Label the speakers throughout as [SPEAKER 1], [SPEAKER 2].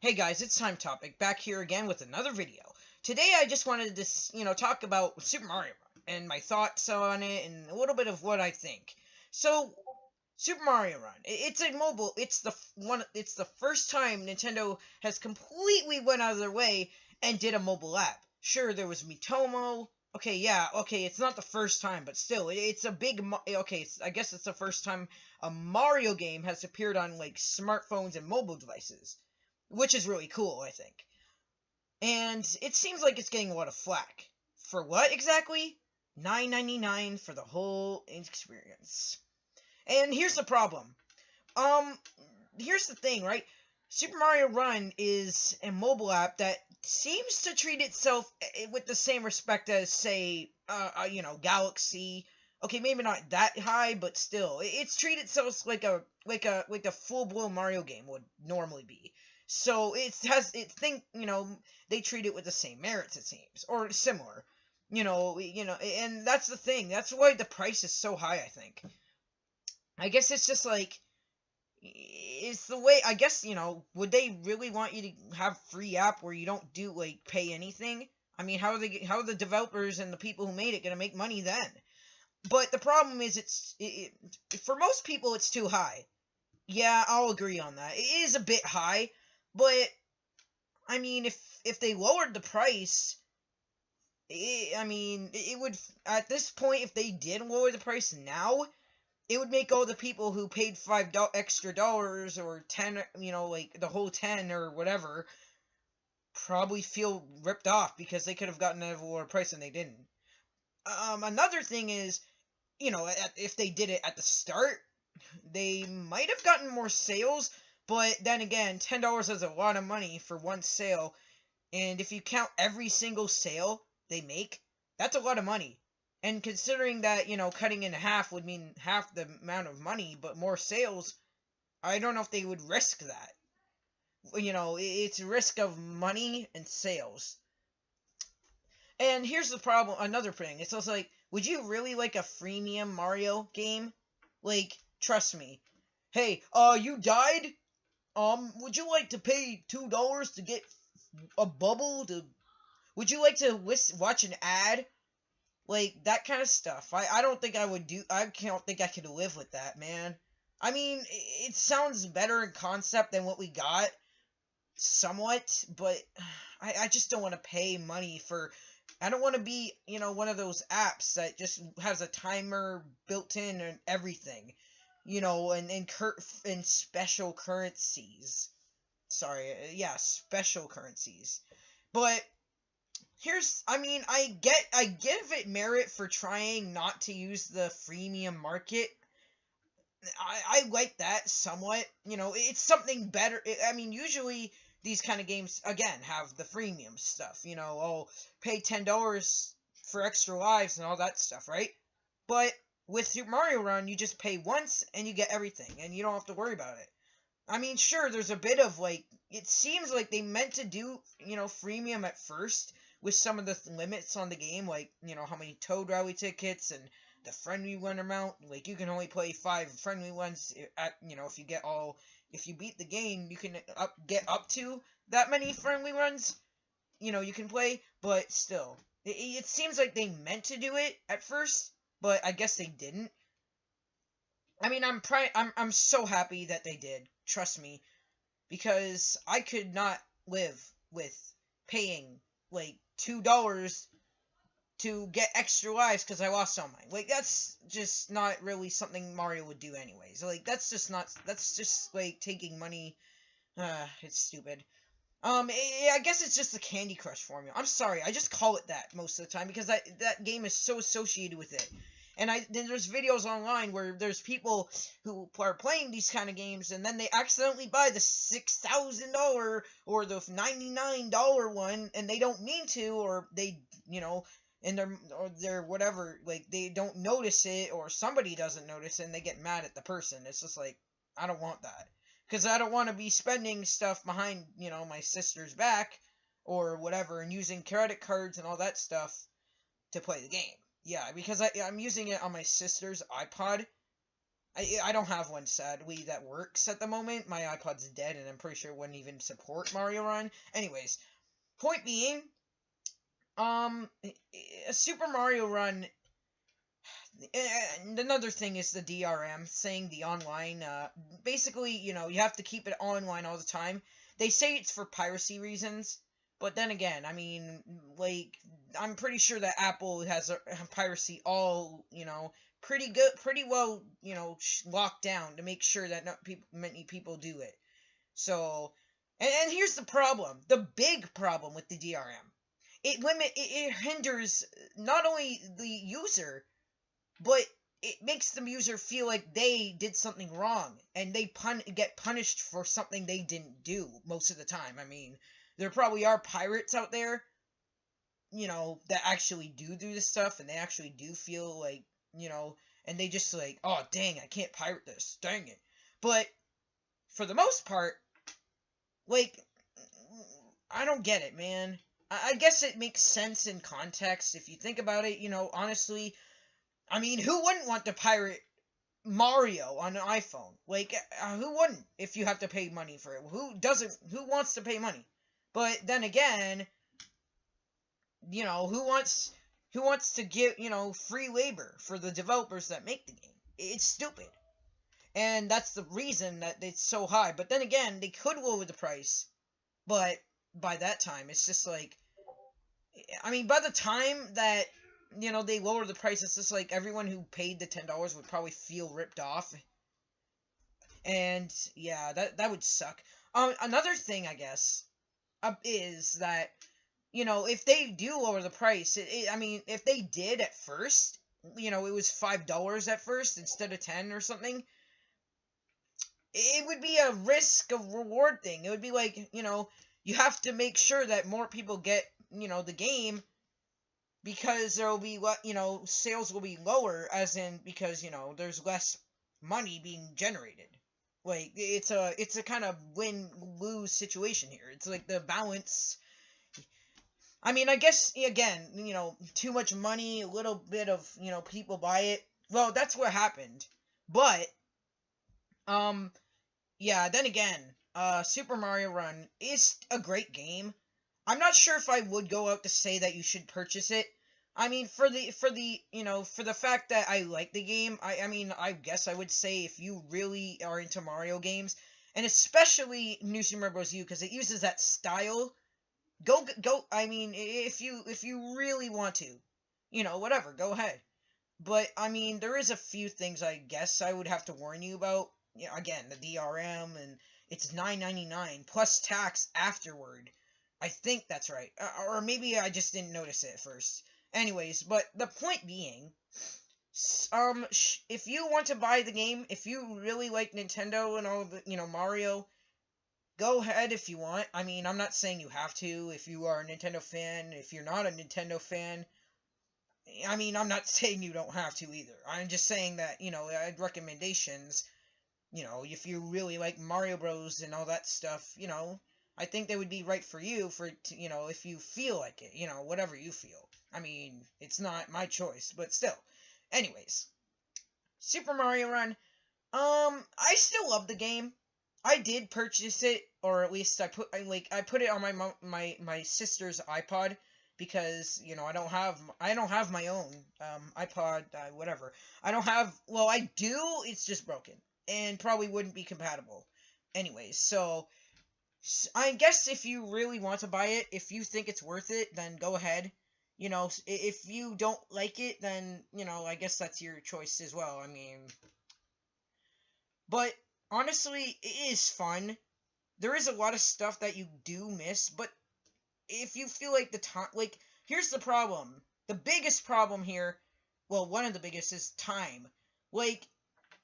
[SPEAKER 1] Hey guys, it's Time Topic back here again with another video. Today I just wanted to, talk about Super Mario Run and my thoughts on it and a little bit of what I think. So, Super Mario Run, it's a mobile. It's the first time Nintendo has completely went out of their way and did a mobile app. Sure, there was Miitomo. Okay, yeah, okay, it's not the first time, but still, it's a big. Okay, I guess it's the first time a Mario game has appeared on like smartphones and mobile devices, which is really cool, I think. And it seems like it's getting a lot of flack. For what exactly? $9.99 for the whole experience. And here's the problem. Um, here's the thing, right? Super Mario Run is a mobile app that seems to treat itself with the same respect as, say, Galaxy. Okay, maybe not that high, but still, it's treated itself like a full blown Mario game would normally be. So they treat it with the same merits, it seems, or similar. And that's the thing. That's why the price is so high, I think. I guess it's just like it's the way. I guess would they really want you to have free app where you don't do like pay anything? I mean, how are the developers and the people who made it gonna make money then? But the problem is, for most people it's too high. Yeah, I'll agree on that. It is a bit high, but I mean, if they lowered the price, it would, at this point, if they did lower the price now, it would make all the people who paid extra dollars or 10, like the whole 10 or whatever, probably feel ripped off because they could have gotten a lower price and they didn't. Another thing is, if they did it at the start, they might have gotten more sales, but then again, $10 is a lot of money for one sale, and if you count every single sale they make, that's a lot of money. And considering that, cutting in half would mean half the amount of money, but more sales, I don't know if they would risk that. It's a risk of money and sales. And here's the problem, another thing. It's also like, would you really like a freemium Mario game? Like, trust me. Hey, you died? Would you like to pay $2 to get a bubble to... Would you like to watch an ad? Like, that kind of stuff. I don't think I would do... I don't think I could live with that, man. I mean, it sounds better in concept than what we got. Somewhat, but I just don't want to pay money for... I don't want to be, one of those apps that just has a timer built in and everything. And special currencies. Sorry, yeah, special currencies. But I give it merit for trying not to use the freemium market. I like that somewhat. It's something better. Usually these kind of games again have the freemium stuff. Pay $10 for extra lives and all that stuff, right? But with Super Mario Run, you just pay once and you get everything, and you don't have to worry about it. Sure, there's a bit of like, it seems like they meant to do, freemium at first with some of the limits on the game, like, how many Toad Rally tickets and the friendly one amount. Like, you can only play 5 friendly ones if you beat the game, you can get up to that many friendly runs, you can play, but still. It seems like they meant to do it at first, but I guess they didn't. I'm so happy that they did. Trust me, because I could not live with paying like $2 to get extra lives because I lost all mine. Like, that's just not really something Mario would do anyways. Like, that's just like taking money. It's stupid. I guess it's just the Candy Crush formula. I'm sorry, I just call it that most of the time because that game is so associated with it. And there's videos online where there's people who are playing these kind of games, and then they accidentally buy the $6,000 or the $99 one, and they don't mean to, or they, and they're whatever, like, they don't notice it, or somebody doesn't notice it, and they get mad at the person. It's just like, I don't want that. Because I don't want to be spending stuff behind, my sister's back, or whatever, and using credit cards and all that stuff to play the game. Yeah, because I'm using it on my sister's iPod. I don't have one, sadly, that works at the moment. My iPod's dead, and I'm pretty sure it wouldn't even support Mario Run. Anyways, point being, Super Mario Run. And another thing is the DRM, saying the online. Basically, you have to keep it online all the time. They say it's for piracy reasons, but then again, I mean, like, I'm pretty sure that Apple has a piracy all, pretty good, pretty well, locked down to make sure that not many people do it. So, and here's the problem, the big problem with the DRM. It hinders not only the user, but it makes the user feel like they did something wrong, and they get punished for something they didn't do most of the time. I mean, there probably are pirates out there, that actually do this stuff, and they actually do feel like, and they just like, oh, dang, I can't pirate this, dang it. But, for the most part, like, I don't get it, man. I guess it makes sense in context, if you think about it, honestly. I mean, who wouldn't want to pirate Mario on an iPhone? Like, who wouldn't if you have to pay money for it? Who doesn't? Who wants to pay money? But then again, who wants to give, free labor for the developers that make the game? It's stupid. And that's the reason that it's so high. But then again, they could lower the price. But by that time, it's just like, I mean, by the time that they lower the price, it's just like everyone who paid the $10 would probably feel ripped off. And, yeah, that would suck. Another thing, I guess, is that, if they do lower the price, I mean, if they did at first, it was $5 at first instead of 10 or something, it would be a risk of reward thing. It would be like, you have to make sure that more people get, the game, because there will be, sales will be lower, as in, because, there's less money being generated. Like, it's a kind of win-lose situation here. It's like the balance. I mean, I guess, again, too much money, a little bit of, people buy it. Well, that's what happened. But, yeah, then again, Super Mario Run is a great game. I'm not sure if I would go out to say that you should purchase it. I mean, for the fact that I like the game, I mean, I guess I would say if you really are into Mario games, and especially New Super Mario Bros. U, because it uses that style, go, I mean, if you really want to, whatever, go ahead. But, I mean, there is a few things I guess I would have to warn you about. Again, the DRM, and it's $9.99 plus tax afterward. I think that's right. Or maybe I just didn't notice it at first. Anyways, but the point being, if you want to buy the game, if you really like Nintendo and all the, Mario, go ahead if you want. I mean, I'm not saying you have to if you are a Nintendo fan. If you're not a Nintendo fan, I mean, I'm not saying you don't have to either. I'm just saying that, I'd recommendations, if you really like Mario Bros. And all that stuff, I think they would be right for you if you feel like it, whatever you feel. I mean, it's not my choice, but still. Anyways, Super Mario Run, I still love the game. I did purchase it, or at least I put it on my sister's iPod, because, I don't have my own, iPod, whatever. I do, it's just broken, and probably wouldn't be compatible. Anyways, so, I guess if you really want to buy it, if you think it's worth it, then go ahead. If you don't like it, then, I guess that's your choice as well. I mean, but honestly, it is fun. There is a lot of stuff that you do miss, but if you feel like the time, here's the problem. The biggest problem here, well, one of the biggest, is time. Like,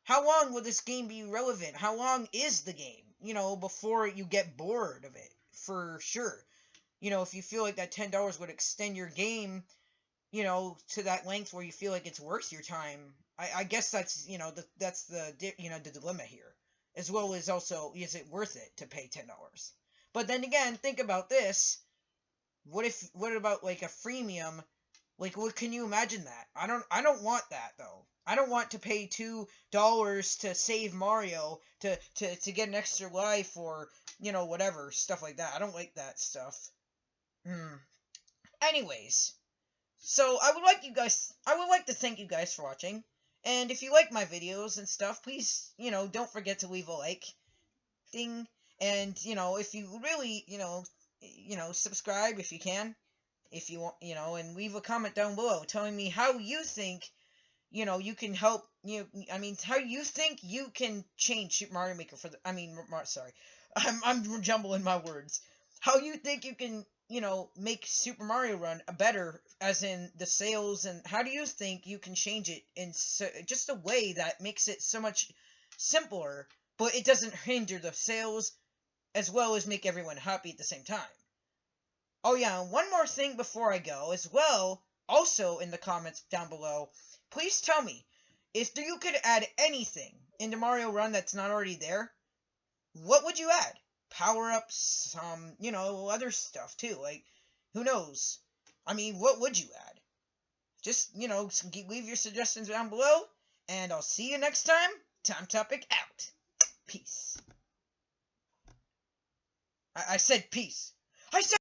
[SPEAKER 1] how long will this game be relevant? How long is the game? Before you get bored of it, for sure. If you feel like that $10 would extend your game, to that length where you feel like it's worth your time, I guess that's, that's the dilemma here. As well as also, is it worth it to pay $10? But then again, think about this. What about, like, a freemium Like, what, can you imagine that? I don't want that, though. I don't want to pay $2 to save Mario to get an extra life, or, whatever, stuff like that. I don't like that stuff. Hmm. Anyways, so I would like to thank you guys for watching. And if you like my videos and stuff, please, don't forget to leave a like, ding. And, if you really, subscribe if you can, if you want, and leave a comment down below telling me how you think, you can help, how you think you can change Super Mario Maker for the, sorry, I'm jumbling my words. How you think you can, make Super Mario Run better, as in the sales, and how do you think you can change it in just a way that makes it so much simpler, but it doesn't hinder the sales, as well as make everyone happy at the same time. Oh yeah, and one more thing before I go as well, also in the comments down below, please tell me, if you could add anything into Mario Run that's not already there, what would you add? Power-ups, other stuff too, like, who knows? What would you add? Just, leave your suggestions down below, and I'll see you next time. Time Topic out. Peace. I said peace. I said